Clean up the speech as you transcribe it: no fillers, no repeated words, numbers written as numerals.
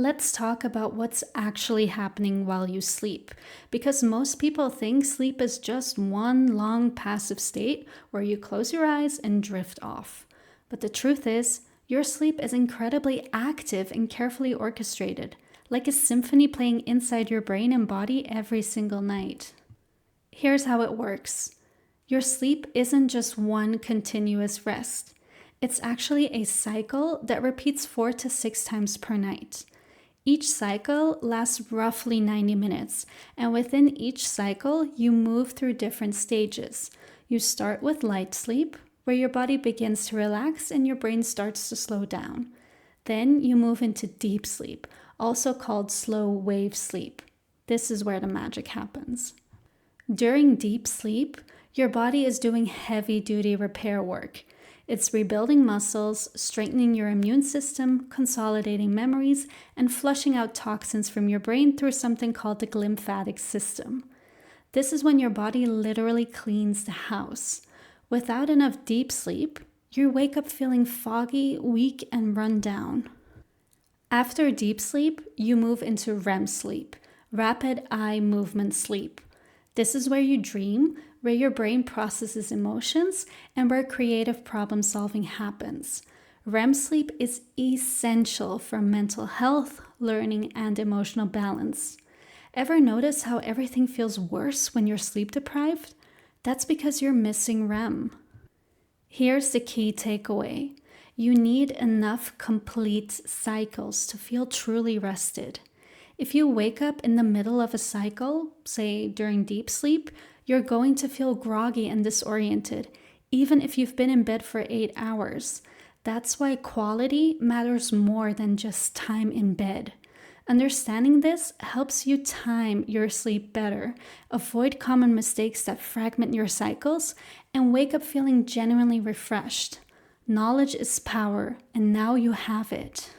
Let's talk about what's actually happening while you sleep, because most people think sleep is just one long passive state where you close your eyes and drift off. But the truth is, your sleep is incredibly active and carefully orchestrated, like a symphony playing inside your brain and body every single night. Here's how it works. Your sleep isn't just one continuous rest. It's actually a cycle that repeats 4 to 6 times per night. Each cycle lasts roughly 90 minutes, and within each cycle, you move through different stages. You start with light sleep, where your body begins to relax and your brain starts to slow down. Then you move into deep sleep, also called slow wave sleep. This is where the magic happens. During deep sleep, your body is doing heavy-duty repair work. It's rebuilding muscles, strengthening your immune system, consolidating memories, and flushing out toxins from your brain through something called the glymphatic system. This is when your body literally cleans the house. Without enough deep sleep, you wake up feeling foggy, weak, and run down. After deep sleep, you move into REM sleep, rapid eye movement sleep. This is where you dream, where your brain processes emotions, and where creative problem solving happens. REM sleep is essential for mental health, learning, and emotional balance. Ever notice how everything feels worse when you're sleep deprived? That's because you're missing REM. Here's the key takeaway. You need enough complete cycles to feel truly rested. If you wake up in the middle of a cycle, say during deep sleep, you're going to feel groggy and disoriented, even if you've been in bed for 8 hours. That's why quality matters more than just time in bed. Understanding this helps you time your sleep better, avoid common mistakes that fragment your cycles, and wake up feeling genuinely refreshed. Knowledge is power, and now you have it.